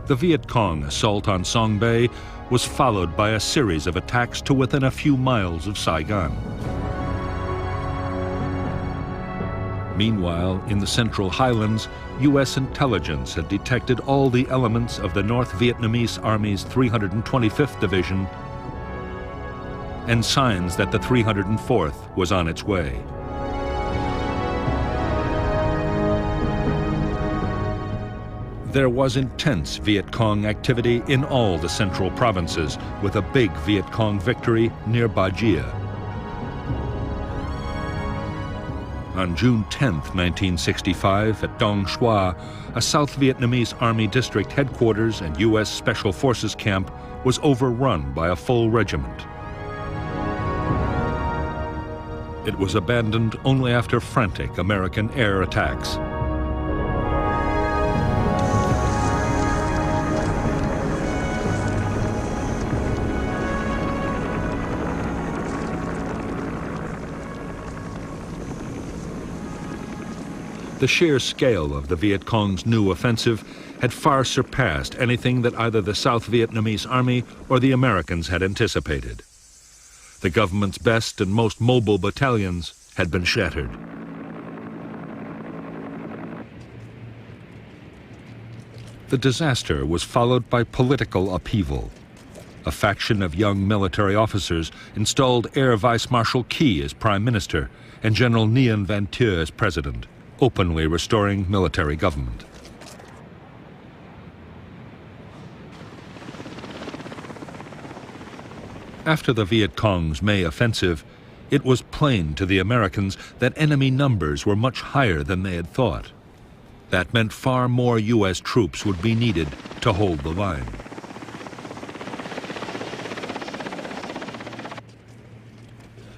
The Viet Cong assault on Song Bay was followed by a series of attacks to within a few miles of Saigon. Meanwhile, in the Central Highlands, U.S. intelligence had detected all the elements of the North Vietnamese Army's 325th Division and signs that the 304th was on its way. There was intense Viet Cong activity in all the central provinces, with a big Viet Cong victory near Ba Gia. On June 10, 1965, at Dong Xoa, a South Vietnamese Army district headquarters and U.S. Special Forces camp was overrun by a full regiment. It was abandoned only after frantic American air attacks. The sheer scale of the Viet Cong's new offensive had far surpassed anything that either the South Vietnamese Army or the Americans had anticipated. The government's best and most mobile battalions had been shattered. The disaster was followed by political upheaval. A faction of young military officers installed Air Vice Marshal Key as Prime Minister and General Nguyen Van Thieu as President, openly restoring military government. After the Viet Cong's May offensive, it was plain to the Americans that enemy numbers were much higher than they had thought. That meant far more U.S. troops would be needed to hold the line.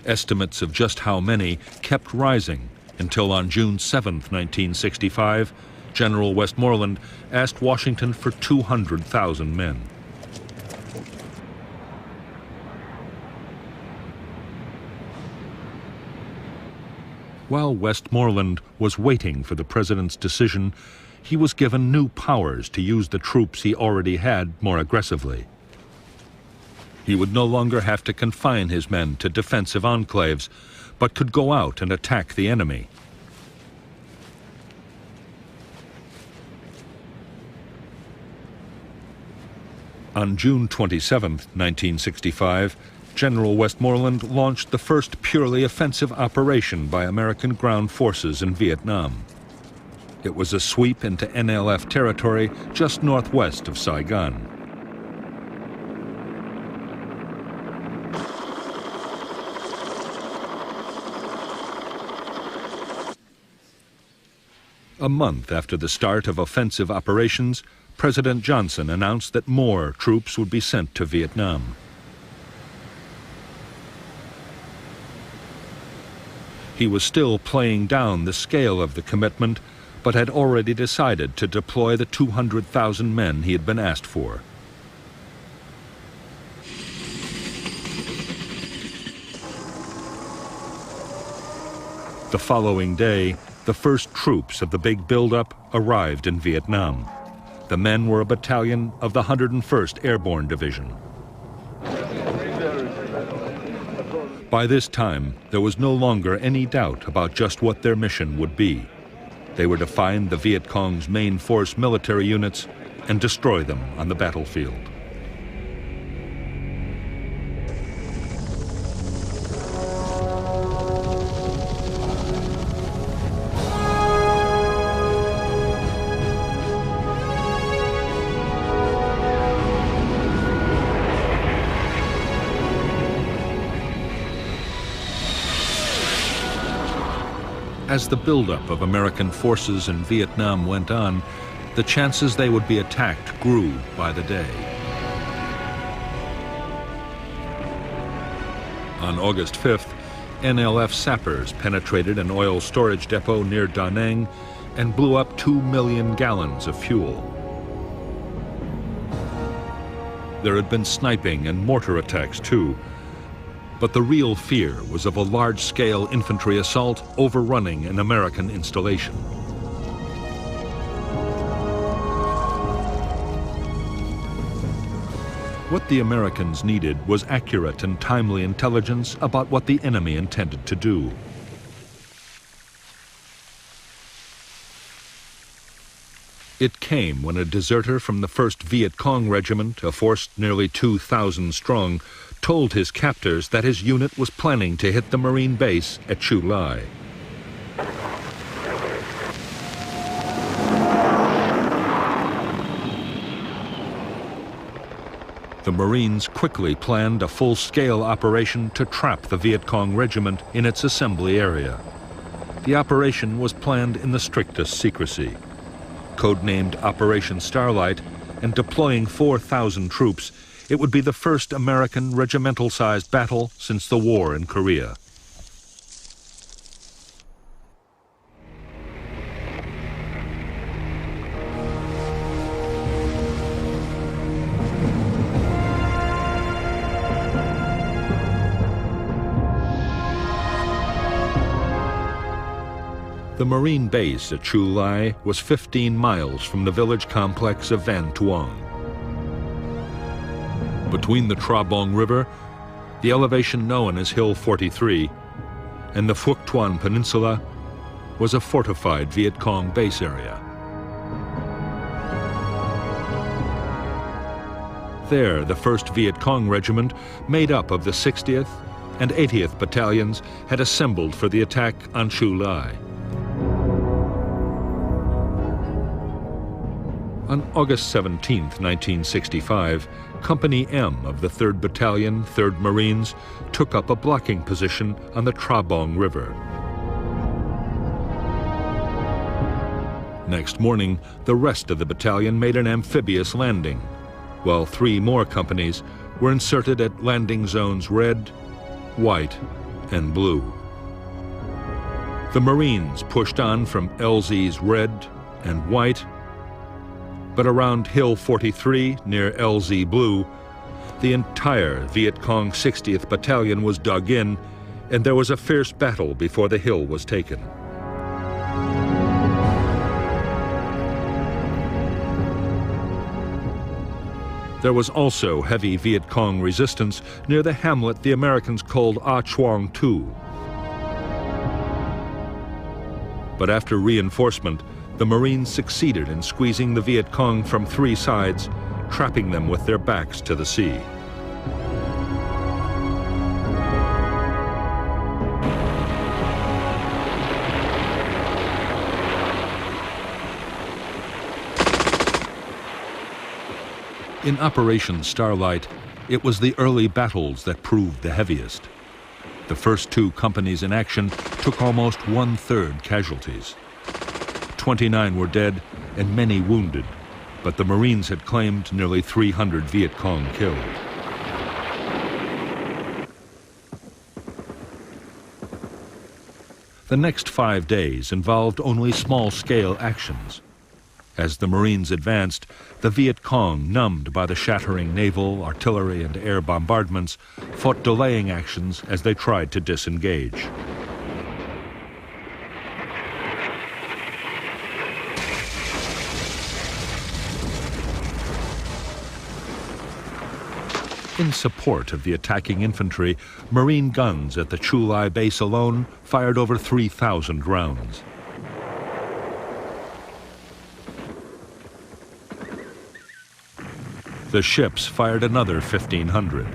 Estimates of just how many kept rising until on June 7, 1965, General Westmoreland asked Washington for 200,000 men. While Westmoreland was waiting for the president's decision, he was given new powers to use the troops he already had more aggressively. He would no longer have to confine his men to defensive enclaves, but could go out and attack the enemy. On June 27, 1965, General Westmoreland launched the first purely offensive operation by American ground forces in Vietnam. It was a sweep into NLF territory just northwest of Saigon. A month after the start of offensive operations, President Johnson announced that more troops would be sent to Vietnam. He was still playing down the scale of the commitment, but had already decided to deploy the 200,000 men he had been asked for. The following day, the first troops of the big buildup arrived in Vietnam. The men were a battalion of the 101st Airborne Division. By this time, there was no longer any doubt about just what their mission would be. They were to find the Viet Cong's main force military units and destroy them on the battlefield. As the buildup of American forces in Vietnam went on, the chances they would be attacked grew by the day. On August 5th, NLF sappers penetrated an oil storage depot near Da Nang and blew up 2 million gallons of fuel. There had been sniping and mortar attacks too, but the real fear was of a large-scale infantry assault overrunning an American installation. What the Americans needed was accurate and timely intelligence about what the enemy intended to do. It came when a deserter from the 1st Viet Cong Regiment, a force nearly 2,000 strong, told his captors that his unit was planning to hit the Marine base at Chu Lai. The Marines quickly planned a full-scale operation to trap the Viet Cong regiment in its assembly area. The operation was planned in the strictest secrecy. Codenamed Operation Starlight, and deploying 4,000 troops, it would be the first American regimental-sized battle since the war in Korea. The Marine base at Chu Lai was 15 miles from the village complex of Van Tuong. Between the Tra Bong River, the elevation known as Hill 43, and the Phuoc Tuan Peninsula was a fortified Viet Cong base area. There, the 1st Viet Cong Regiment, made up of the 60th and 80th Battalions, had assembled for the attack on Chu Lai. On August 17, 1965, Company M of the 3rd Battalion, 3rd Marines, took up a blocking position on the Tra Bong River. Next morning, the rest of the battalion made an amphibious landing, while 3 more companies were inserted at landing zones Red, White, and Blue. The Marines pushed on from LZ's Red and White, but around Hill 43, near LZ Blue, the entire Viet Cong 60th Battalion was dug in, and there was a fierce battle before the hill was taken. There was also heavy Viet Cong resistance near the hamlet the Americans called A Chuang Tu. But after reinforcement, the Marines succeeded in squeezing the Viet Cong from 3 sides, trapping them with their backs to the sea. In Operation Starlight, it was the early battles that proved the heaviest. The first 2 companies in action took almost 1/3 casualties. 29 were dead and many wounded, but the Marines had claimed nearly 300 Viet Cong killed. The next 5 days involved only small-scale actions. As the Marines advanced, the Viet Cong, numbed by the shattering naval, artillery, and air bombardments, fought delaying actions as they tried to disengage. In support of the attacking infantry, Marine guns at the Chu Lai base alone fired over 3,000 rounds. The ships fired another 1,500.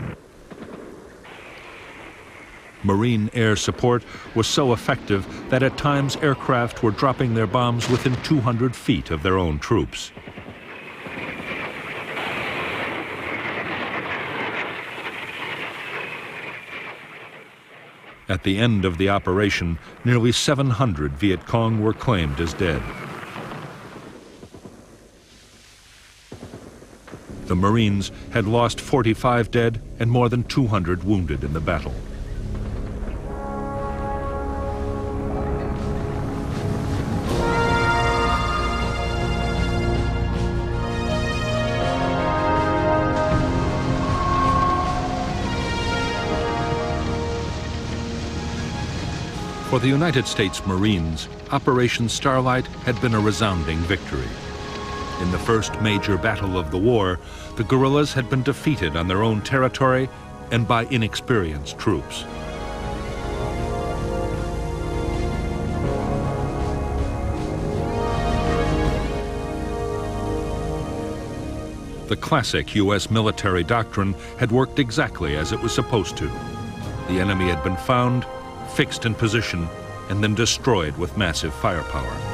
Marine air support was so effective that at times aircraft were dropping their bombs within 200 feet of their own troops. At the end of the operation, nearly 700 Viet Cong were claimed as dead. The Marines had lost 45 dead and more than 200 wounded in the battle. For the United States Marines, Operation Starlight had been a resounding victory. In the first major battle of the war, the guerrillas had been defeated on their own territory and by inexperienced troops. The classic U.S. military doctrine had worked exactly as it was supposed to. The enemy had been found, fixed in position, and then destroyed with massive firepower.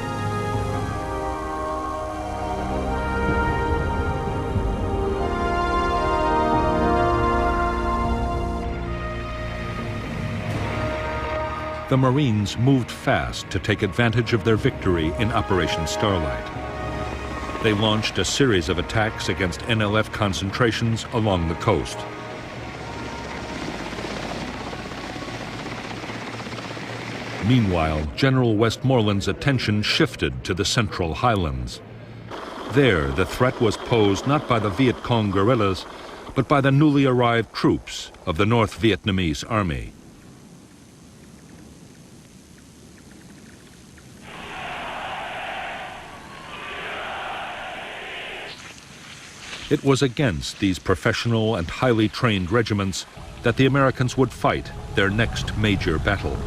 The Marines moved fast to take advantage of their victory in Operation Starlight. They launched a series of attacks against NLF concentrations along the coast. Meanwhile, General Westmoreland's attention shifted to the Central Highlands. There, the threat was posed not by the Viet Cong guerrillas, but by the newly arrived troops of the North Vietnamese Army. It was against these professional and highly trained regiments that the Americans would fight their next major battle.